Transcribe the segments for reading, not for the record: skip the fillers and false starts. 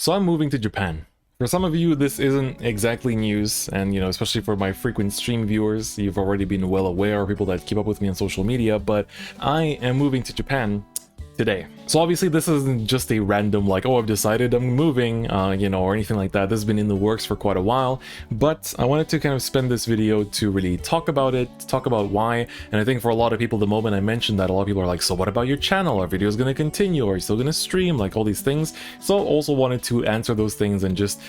So I'm moving to Japan. For some of you, this isn't exactly news, and especially for my frequent stream viewers, you've already been well aware, people that keep up with me on social media, but I am moving to Japan today. So obviously this isn't just a random like, oh, I've decided I'm moving, or anything like that. This has been in the works for quite a while, but I wanted to kind of spend this video to really talk about it, talk about why. And I think for a lot of people, the moment I mentioned that, a lot of people are like, so what about your channel? Are videos going to continue? Are you still going to stream? Like all these things. So also wanted to answer those things and just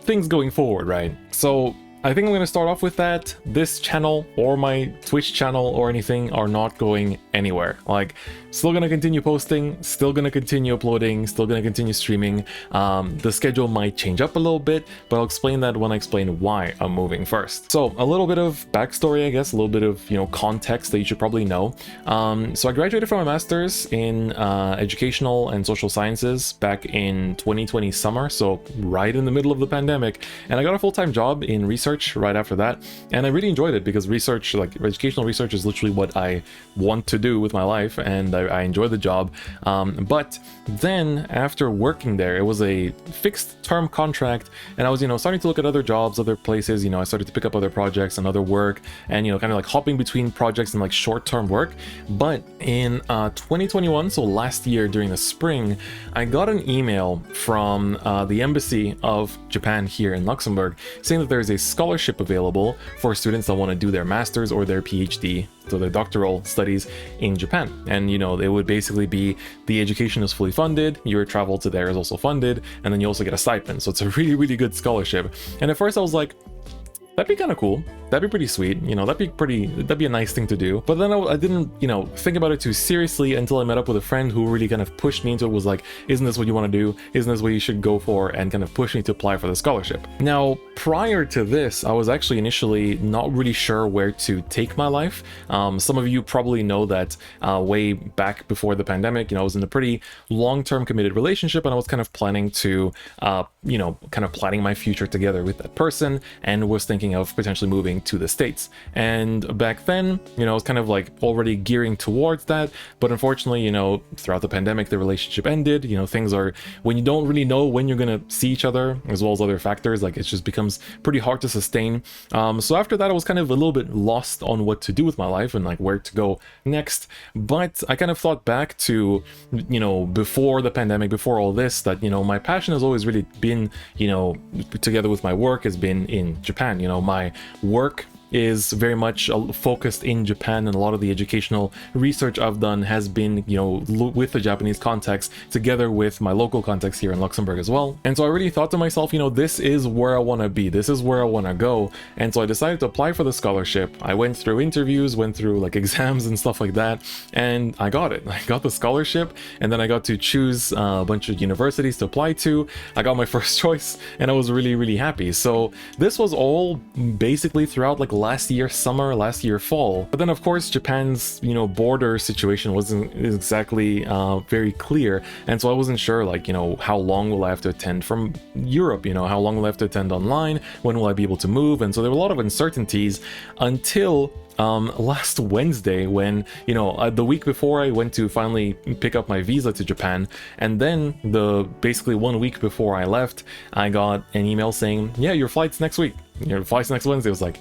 things going forward, right? So I think I'm going to start off with that. This channel or my Twitch channel or anything are not going anywhere. Like, still going to continue posting, still going to continue uploading, still going to continue streaming. The schedule might change up a little bit, but I'll explain that when I explain why I'm moving first. So a little bit of backstory, I guess, a little bit of, context that you should probably know. So I graduated from my master's in educational and social sciences back in 2020 summer, so right in the middle of the pandemic, and I got a full-time job in research right after that, and I really enjoyed it because research, like educational research, is literally what I want to do with my life, and I enjoy the job. But then after working there, it was a fixed term contract, and I was starting to look at other jobs, other places. I started to pick up other projects and other work, and kind of like hopping between projects and like short-term work. But in 2021, so last year during the spring, I got an email from the embassy of Japan here in Luxembourg saying that there's a scholarship available for students that want to do their master's or their PhD, so their doctoral studies in Japan. And it would basically be the education is fully funded, your travel to there is also funded, and then you also get a stipend. So it's a really, really good scholarship. And at first I was like, that'd be kind of cool. That'd be pretty sweet. That'd be a nice thing to do. But then I didn't, think about it too seriously until I met up with a friend who really kind of pushed me into it, was like, isn't this what you want to do? Isn't this what you should go for? And kind of pushed me to apply for the scholarship. Now, prior to this, I was actually initially not really sure where to take my life. Some of you probably know that way back before the pandemic, I was in a pretty long-term committed relationship, and I was kind of planning to, planning my future together with that person, and was thinking of potentially moving to the States. And back then, I was kind of like already gearing towards that, but unfortunately, throughout the pandemic, the relationship ended. Things are, when you don't really know when you're gonna see each other, as well as other factors, like it just becomes pretty hard to sustain. So after that, I was kind of a little bit lost on what to do with my life and like where to go next. But I kind of thought back to, before the pandemic, before all this, that, my passion has always really been, together with my work, has been in Japan. My work is very much focused in Japan, and a lot of the educational research I've done has been, with the Japanese context, together with my local context here in Luxembourg as well. And so I really thought to myself, this is where I want to be, this is where I want to go. And so I decided to apply for the scholarship. I went through interviews, went through like exams and stuff like that, and I got it. I got the scholarship, and then I got to choose a bunch of universities to apply to. I got my first choice, and I was really, really happy. So this was all basically throughout like last year summer, last year fall. But then of course Japan's border situation wasn't exactly very clear, and so I wasn't sure like how long will I have to attend from Europe, how long will I have to attend online, when will I be able to move. And so there were a lot of uncertainties until last Wednesday, when the week before I went to finally pick up my visa to Japan, and then basically 1 week before I left, I got an email saying, yeah, your flight's next week, your flight's next Wednesday. I was like,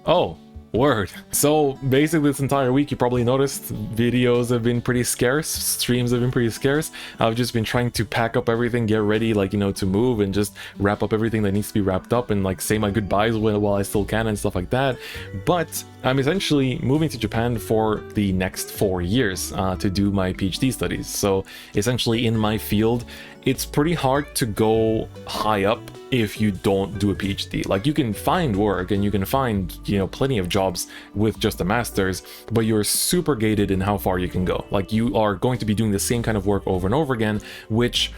oh, word. So basically this entire week, you probably noticed, videos have been pretty scarce, streams have been pretty scarce. I've just been trying to pack up everything, get ready, like, to move and just wrap up everything that needs to be wrapped up, and like say my goodbyes while I still can and stuff like that. But I'm essentially moving to Japan for the next 4 years to do my PhD studies. So essentially in my field, it's pretty hard to go high up if you don't do a PhD. Like, you can find work and you can find, plenty of jobs with just a master's, but you're super gated in how far you can go. Like, you are going to be doing the same kind of work over and over again, which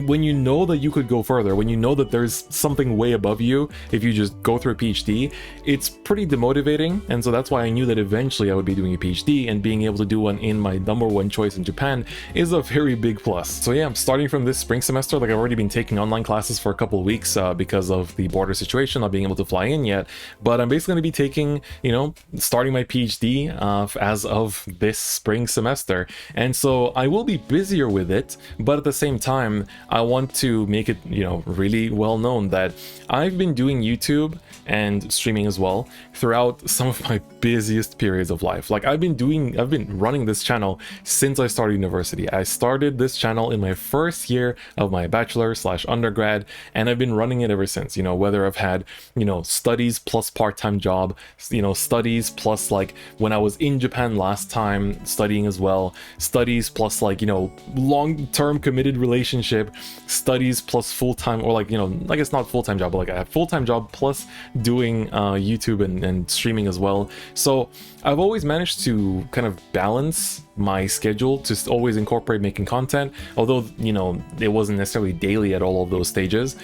when you know that you could go further, when you know that there's something way above you, if you just go through a PhD, it's pretty demotivating. And so that's why I knew that eventually I would be doing a PhD, and being able to do one in my #1 choice in Japan is a very big plus. So yeah, I'm starting from this spring semester. Like, I've already been taking online classes for a couple of weeks because of the border situation, not being able to fly in yet. But I'm basically going to be taking, starting my PhD as of this spring semester. And so I will be busier with it, but at the same time, time, I want to make it, you know, really well known that I've been doing YouTube and streaming as well throughout some of my busiest periods of life. Like I've been running this channel since I started university. I started this channel in my first year of my bachelor/undergrad, and I've been running it ever since, you know, whether I've had, you know, studies plus part-time job, you know, studies plus like when I was in Japan last time studying as well, studies plus like, you know, long-term committed relationship, studies plus full-time, or like, you know, I guess not full-time job, but like I have full-time job plus doing YouTube and streaming as well. So I've always managed to kind of balance my schedule to always incorporate making content, although, you know, it wasn't necessarily daily at all of those stages.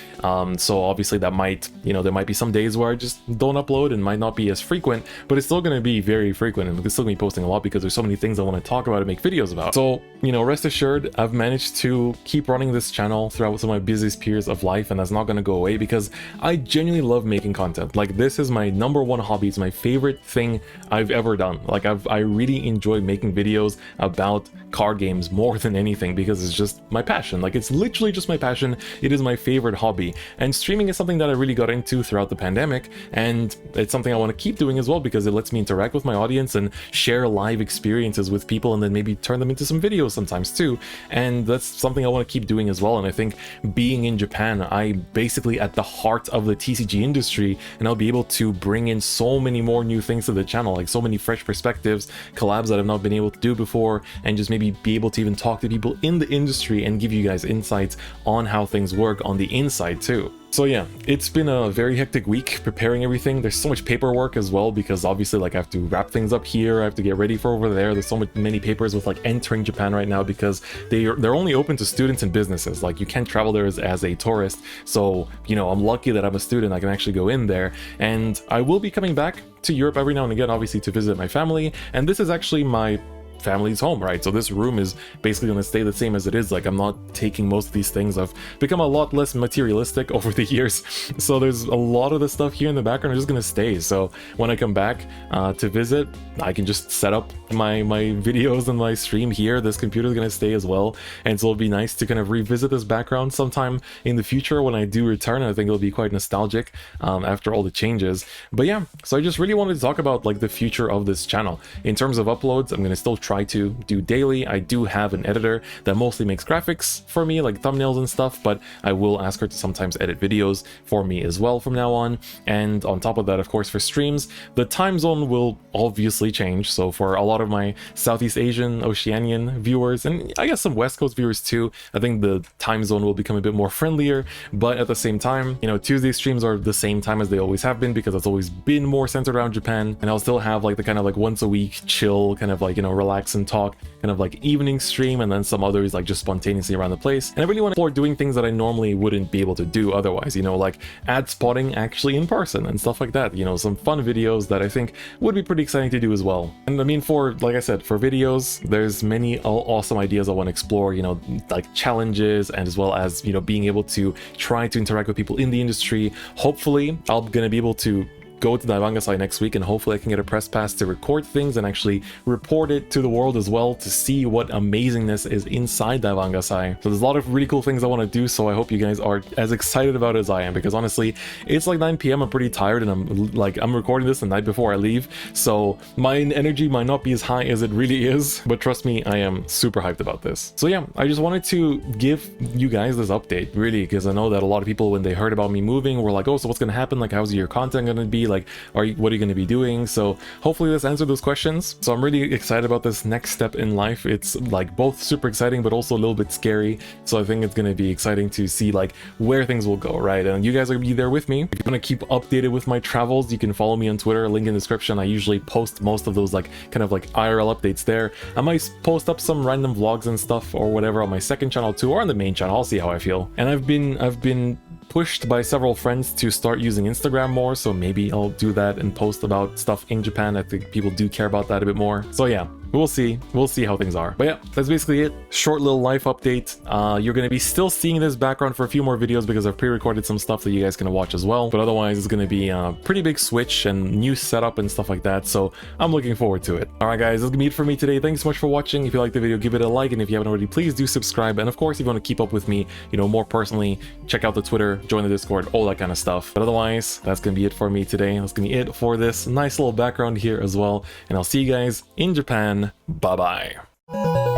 So obviously that might, you know, there might be some days where I just don't upload and might not be as frequent, but it's still going to be very frequent, and we're still going to be posting a lot because there's so many things I want to talk about and make videos about. So, you know, rest assured, I've managed to keep running this channel throughout some of my busiest periods of life, and that's not going to go away because I genuinely love making content. Like, this is my #1 hobby. It's my favorite thing I've ever done. Like, I really enjoy making videos about card games more than anything because it's just my passion. Like, it's literally just my passion. It is my favorite hobby, and streaming is something that I really got into throughout the pandemic, and it's something I want to keep doing as well because it lets me interact with my audience and share live experiences with people, and then maybe turn them into some videos sometimes too. And that's something I want to keep doing as well. And I think being in Japan, I basically at the heart of the TCG industry, and I'll be able to bring in so many more new things to the channel, like so many fresh perspectives, collabs that I've not been able to do before, and just maybe be able to even talk to people in the industry and give you guys insights on how things work on the inside too. So yeah, it's been a very hectic week preparing everything. There's so much paperwork as well because obviously, like, I have to wrap things up here, I have to get ready for over there. There's so many papers with like entering Japan right now because they're only open to students and businesses. Like, you can't travel there as a tourist. So, you know, I'm lucky that I'm a student. I can actually go in there, and I will be coming back to Europe every now and again, obviously, to visit my family. And this is actually my family's home, right? So this room is basically going to stay the same as it is. Like, I'm not taking most of these things. I've become a lot less materialistic over the years, so there's a lot of the stuff here in the background is just going to stay. So when I come back to visit, I can just set up my videos and my stream here. This computer is going to stay as well, and so it'll be nice to kind of revisit this background sometime in the future when I do return. I think it'll be quite nostalgic after all the changes. But yeah, so I just really wanted to talk about like the future of this channel. In terms of uploads, I'm going to still try to do daily. I do have an editor that mostly makes graphics for me, like thumbnails and stuff, but I will ask her to sometimes edit videos for me as well from now on. And on top of that, of course, for streams, the time zone will obviously change. So for a lot of my Southeast Asian, Oceanian viewers, and I guess some West Coast viewers too, I think the time zone will become a bit more friendlier. But at the same time, you know, Tuesday streams are the same time as they always have been because it's always been more centered around Japan. And I'll still have like the kind of like once a week chill, kind of like, you know, relax and talk kind of like evening stream, and then some others like just spontaneously around the place. And I really want to explore doing things that I normally wouldn't be able to do otherwise, you know, like ad spotting actually in person and stuff like that. You know, some fun videos that I think would be pretty exciting to do as well. And I mean, for, like I said, for videos, there's many awesome ideas I want to explore, you know, like challenges, and as well as, you know, being able to try to interact with people in the industry. Hopefully I'm gonna be able to go to Vanguard next week, and hopefully I can get a press pass to record things and actually report it to the world as well, to see what amazingness is inside Vanguard. So there's a lot of really cool things I want to do, so I hope you guys are as excited about it as I am, because honestly, it's like 9 p.m, I'm pretty tired, and I'm recording this the night before I leave, so my energy might not be as high as it really is, but trust me, I am super hyped about this. So yeah, I just wanted to give you guys this update, really, because I know that a lot of people, when they heard about me moving, were like, oh, so what's gonna happen? Like, how's your content gonna be? Like, what are you going to be doing? So hopefully this answered those questions. So I'm really excited about this next step in life. It's like both super exciting but also a little bit scary, so I think it's going to be exciting to see like where things will go, right? And you guys are going to be there with me. If you want to keep updated with my travels, you can follow me on Twitter, link in the description. I usually post most of those like kind of like IRL updates there. I might post up some random vlogs and stuff or whatever on my second channel too, or on the main channel. I'll see how I feel. And I've been pushed by several friends to start using Instagram more, so maybe I'll do that and post about stuff in Japan. I think people do care about that a bit more. So yeah, we'll see how things are. But yeah, that's basically it. Short little life update. You're going to be still seeing this background for a few more videos because I've pre-recorded some stuff that you guys can watch as well, but otherwise it's going to be a pretty big switch and new setup and stuff like that, so I'm looking forward to it. Alright guys, that's gonna be it for me today. Thanks so much for watching. If you liked the video, give it a like, and if you haven't already, please do subscribe. And of course, if you want to keep up with me, you know, more personally, check out the Twitter, join the Discord, all that kind of stuff. But otherwise, that's gonna be it for me today. That's gonna be it for this nice little background here as well, and I'll see you guys in Japan. Bye bye.